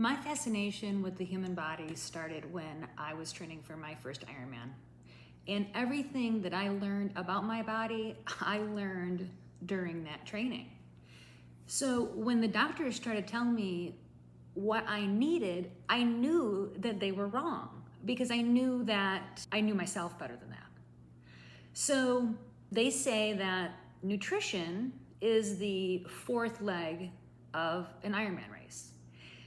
My fascination with the human body started when I was training for my first Ironman. And everything that I learned about my body, I learned during that training. So when the doctors started telling me what I needed, I knew that they were wrong because I knew myself better than that. So they say that nutrition is the fourth leg of an Ironman race.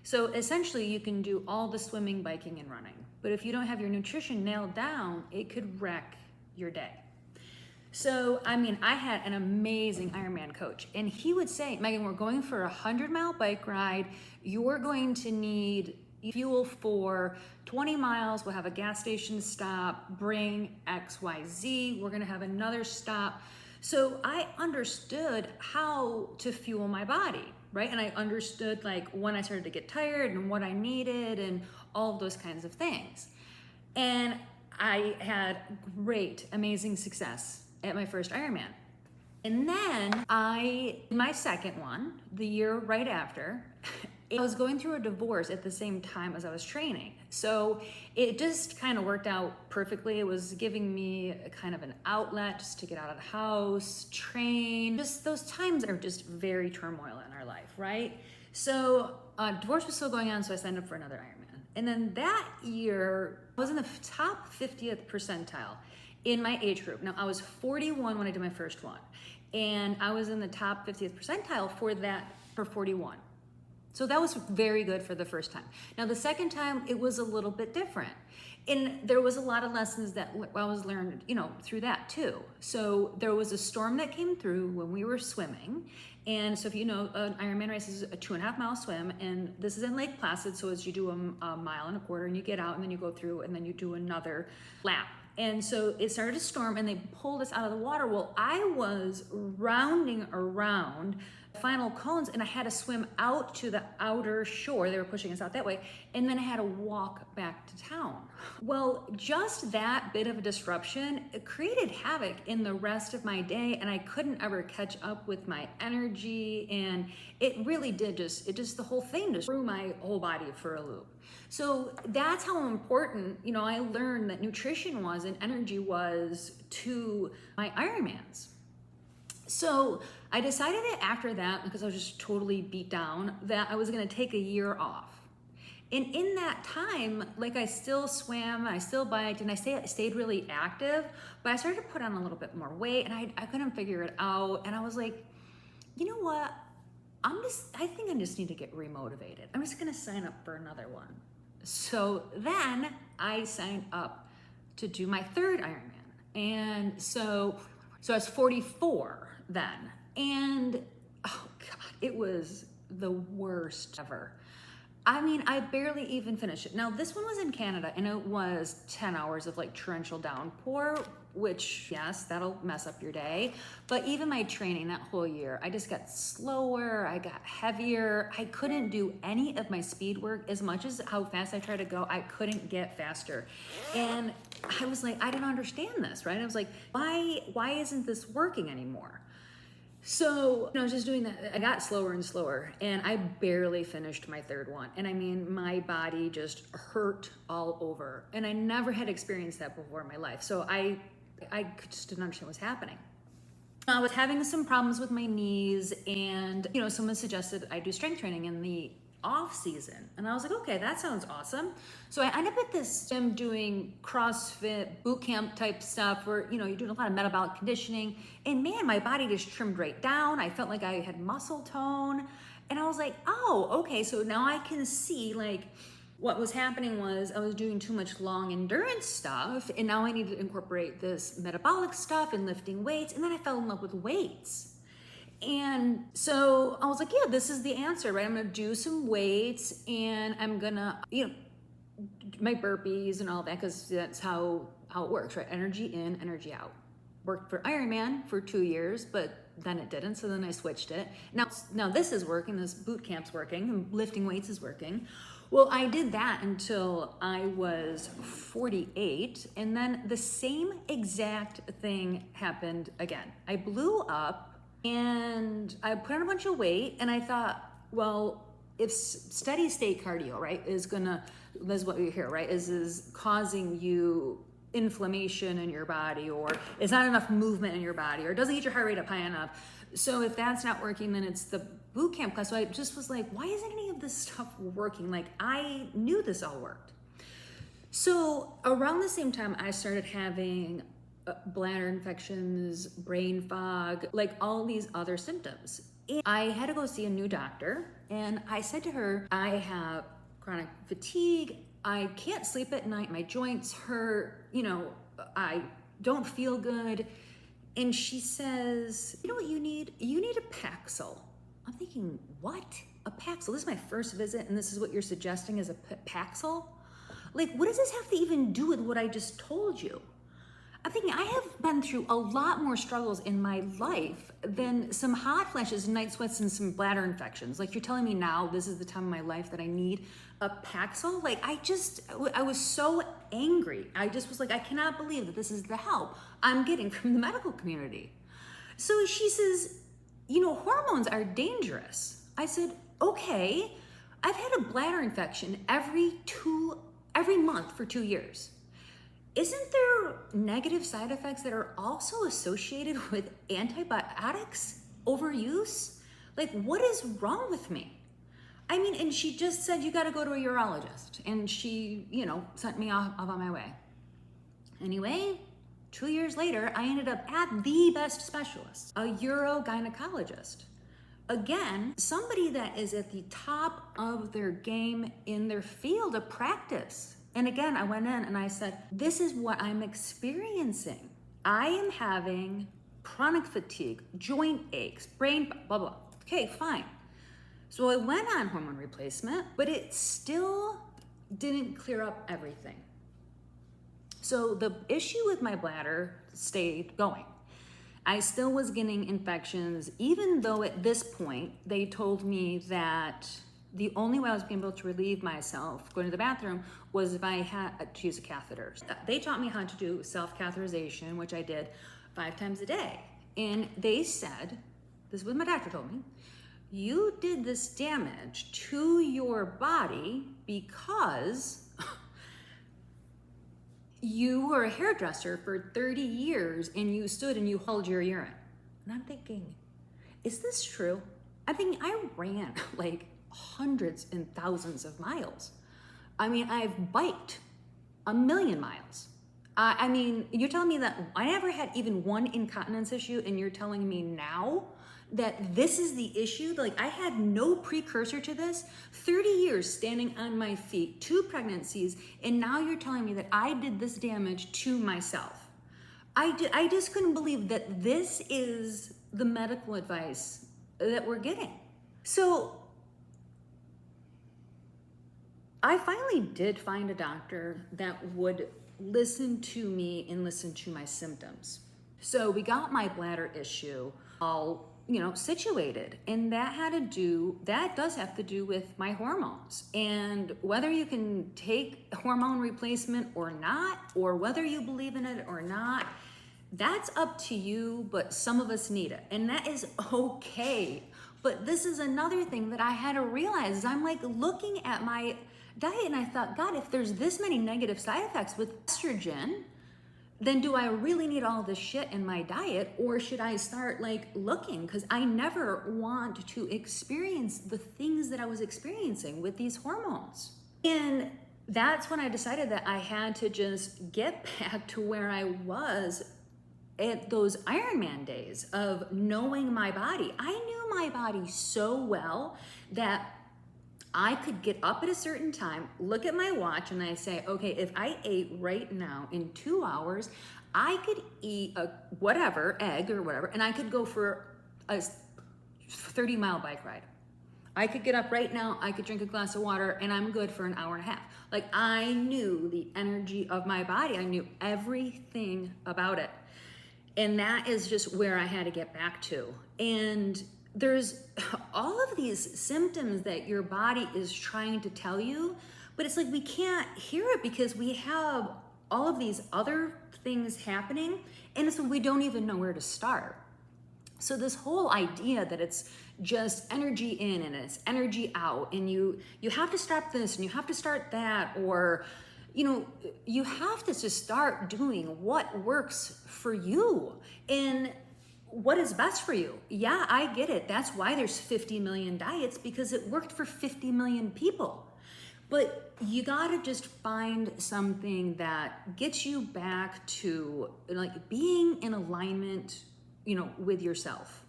So essentially you can do all the swimming, biking, and running. But if you don't have your nutrition nailed down, it could wreck your day. So, I had an amazing Ironman coach, and he would say, Megan, we're going for a 100-mile bike ride. You're going to need fuel for 20 miles. We'll have a gas station stop, bring XYZ. We're going to have another stop. So I understood how to fuel my body, right? And I understood like when I started to get tired and what I needed and all of those kinds of things. And I had great, amazing success at my first Ironman. And then my second one, the year right after, I was going through a divorce at the same time as I was training. So it just kind of worked out perfectly. It was giving me a kind of an outlet just to get out of the house, train. Just those times are just very turmoil in our life, right? So divorce was still going on, so I signed up for another Ironman. And then that year, I was in the top 50th percentile in my age group. Now, I was 41 when I did my first one, and I was in the top 50th percentile for 41. So that was very good for the first time. Now, the second time, it was a little bit different. And there was a lot of lessons that I was learned, through that too. So there was a storm that came through when we were swimming. And so if you know, an Ironman race is a 2.5-mile swim, and this is in Lake Placid. So as you do a mile and a quarter, and you get out, and then you go through, and then you do another lap. And so it started to storm, and they pulled us out of the water. Well, I was rounding around final cones, and I had to swim out to the outer shore. They were pushing us out that way. And then I had to walk back to town. Well, just that bit of a disruption, it created havoc in the rest of my day, and I couldn't ever catch up with my energy. And it really did the whole thing just threw my whole body for a loop. So that's how important, I learned that nutrition was and energy was to my Ironmans. So I decided that after that, because I was just totally beat down, that I was going to take a year off. And in that time, like I still swam, I still biked, and I stayed really active, but I started to put on a little bit more weight, and I couldn't figure it out. And I was like, you know what? I think I just need to get remotivated. I'm just going to sign up for another one. So then I signed up to do my third Ironman. And so I was 44 then. And oh God, it was the worst ever. I barely even finished it. Now, this one was in Canada, and it was 10 hours of like torrential downpour, which, yes, that'll mess up your day. But even my training that whole year, I just got slower, I got heavier. I couldn't do any of my speed work. As much as how fast I tried to go, I couldn't get faster. And I was like, I didn't understand this, right? I was like, why isn't this working anymore? So I was just doing that. I got slower and slower, and I barely finished my third one. And my body just hurt all over. And I never had experienced that before in my life. So I just didn't understand what was happening. I was having some problems with my knees, and someone suggested I do strength training in the off season. And I was like, okay, that sounds awesome. So I ended up at this gym doing CrossFit boot camp type stuff where, you're doing a lot of metabolic conditioning. And man, my body just trimmed right down. I felt like I had muscle tone. And I was like, oh, okay. So now I can see like what was happening was I was doing too much long endurance stuff. And now I need to incorporate this metabolic stuff and lifting weights. And then I fell in love with weights. And so I was like, yeah, this is the answer, right? I'm gonna do some weights, and I'm gonna, my burpees and all that, because that's how it works, right? Energy in, energy out. Worked for Ironman for 2 years, but then it didn't, so then I switched it. Now this is working, this boot camp's working, and lifting weights is working. Well, I did that until I was 48, and then the same exact thing happened again. I blew up, and I put on a bunch of weight, and I thought, well, if steady state cardio, right, is what we hear, right, is causing you inflammation in your body, or it's not enough movement in your body, or doesn't get your heart rate up high enough. So if that's not working, then it's the boot camp class. So I just was like, why isn't any of this stuff working? Like, I knew this all worked. So around the same time, I started having bladder infections, brain fog, like all these other symptoms. And I had to go see a new doctor, and I said to her, I have chronic fatigue, I can't sleep at night, my joints hurt, I don't feel good. And she says, you know what you need? You need a Paxil. I'm thinking, what? A Paxil? This is my first visit, and this is what you're suggesting is a Paxil? Like, what does this have to even do with what I just told you? I'm thinking, I have been through a lot more struggles in my life than some hot flashes, night sweats, and some bladder infections. Like, you're telling me now this is the time of my life that I need a Paxil? Like, I was so angry. I just was like, I cannot believe that this is the help I'm getting from the medical community. So she says, hormones are dangerous. I said, okay, I've had a bladder infection every month for 2 years. Isn't there negative side effects that are also associated with antibiotics overuse? Like, what is wrong with me? I mean, and she just said, you got to go to a urologist. And she, sent me off on my way. Anyway, 2 years later, I ended up at the best specialist, a urogynecologist. Again, somebody that is at the top of their game in their field of practice. And again, I went in and I said, this is what I'm experiencing. I am having chronic fatigue, joint aches, brain, blah, blah. Okay, fine. So I went on hormone replacement, but it still didn't clear up everything. So the issue with my bladder stayed going. I still was getting infections, even though at this point they told me that the only way I was being able to relieve myself going to the bathroom was if I had to use a catheter. They taught me how to do self-catheterization, which I did 5 times a day. And they said, this is what my doctor told me, you did this damage to your body because you were a hairdresser for 30 years and you stood and you held your urine. And I'm thinking, is this true? I'm thinking, I ran like hundreds and thousands of miles. I mean, I've biked 1,000,000 miles. I mean, you're telling me that I never had even one incontinence issue, and you're telling me now that this is the issue? Like, I had no precursor to this. 30 years standing on my feet, 2 pregnancies, and now you're telling me that I did this damage to myself. I just couldn't believe that this is the medical advice that we're getting. So I finally did find a doctor that would listen to me and listen to my symptoms. So we got my bladder issue all, situated. And that does have to do with my hormones. And whether you can take hormone replacement or not, or whether you believe in it or not, that's up to you, but some of us need it. And that is okay. But this is another thing that I had to realize is I'm like looking at my diet and I thought, God, if there's this many negative side effects with estrogen, then do I really need all this shit in my diet, or should I start looking? Because I never want to experience the things that I was experiencing with these hormones. And that's when I decided that I had to just get back to where I was at those Ironman days of knowing my body. I knew my body so well that I could get up at a certain time, look at my watch, and I say, okay, if I ate right now in 2 hours, I could eat a egg or whatever, and I could go for a 30-mile bike ride. I could get up right now, I could drink a glass of water, and I'm good for an hour and a half. I knew the energy of my body. I knew everything about it. And that is just where I had to get back to. And there's all of these symptoms that your body is trying to tell you, but it's we can't hear it because we have all of these other things happening, and so we don't even know where to start. So this whole idea that it's just energy in and it's energy out, and you have to stop this and you have to start that, or you have to just start doing what works for you and what is best for you. Yeah, I get it. That's why there's 50 million diets, because it worked for 50 million people. But you gotta just find something that gets you back to like being in alignment, with yourself.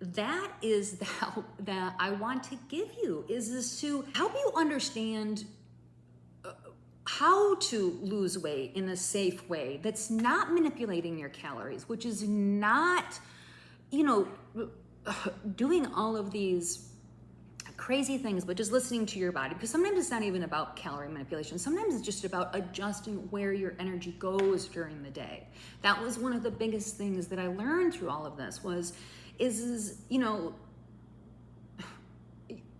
That is the help that I want to give you, is to help you understand how to lose weight in a safe way that's not manipulating your calories, which is not, doing all of these crazy things, but just listening to your body. Because sometimes it's not even about calorie manipulation. Sometimes it's just about adjusting where your energy goes during the day. That was one of the biggest things that I learned through all of this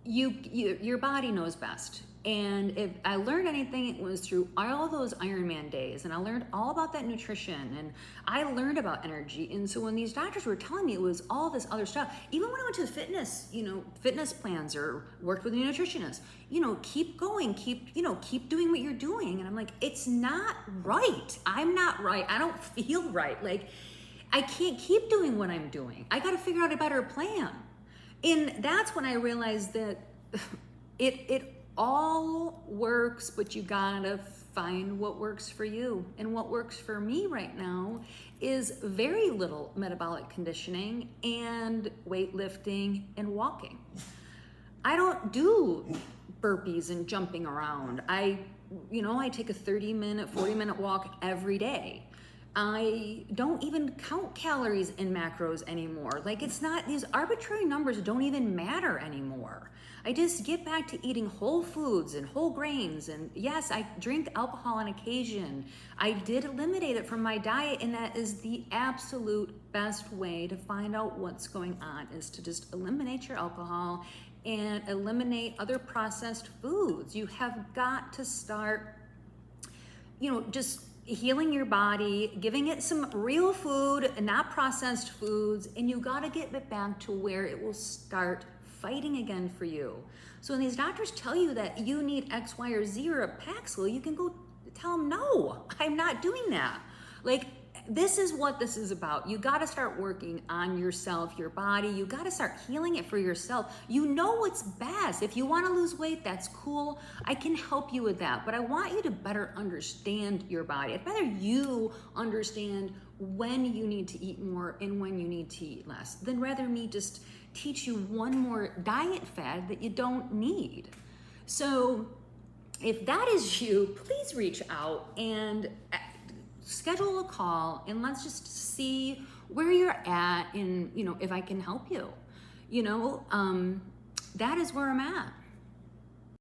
your body knows best. And if I learned anything, it was through all those Ironman days, and I learned all about that nutrition, and I learned about energy. And so when these doctors were telling me it was all this other stuff, even when I went to fitness plans or worked with a nutritionist, keep going, keep doing what you're doing. And I'm like, it's not right. I'm not right. I don't feel right. Like, I can't keep doing what I'm doing. I got to figure out a better plan. And that's when I realized that it all works, but you gotta find what works for you. And what works for me right now is very little metabolic conditioning and weightlifting and walking. I don't do burpees and jumping around. I take a 30-minute, 40-minute walk every day. I don't even count calories and macros anymore. Like, it's not, these arbitrary numbers don't even matter anymore. I just get back to eating whole foods and whole grains. And yes, I drink alcohol on occasion. I did eliminate it from my diet, and that is the absolute best way to find out what's going on, is to just eliminate your alcohol and eliminate other processed foods. You have got to start, just healing your body, giving it some real food, not processed foods, and you got to get it back to where it will start fighting again for you. So when these doctors tell you that you need X, Y, or Z or a Paxil, you can go tell them, no, I'm not doing that. Like, this is what this is about. You got to start working on yourself, your body. You got to start healing it for yourself. You know what's best. If you want to lose weight, that's cool. I can help you with that. But I want you to better understand your body. I'd rather you understand when you need to eat more and when you need to eat less, than rather me just teach you one more diet fad that you don't need. So if that is you, please reach out and schedule a call, and let's just see where you're at, and if I can help you. That is where I'm at.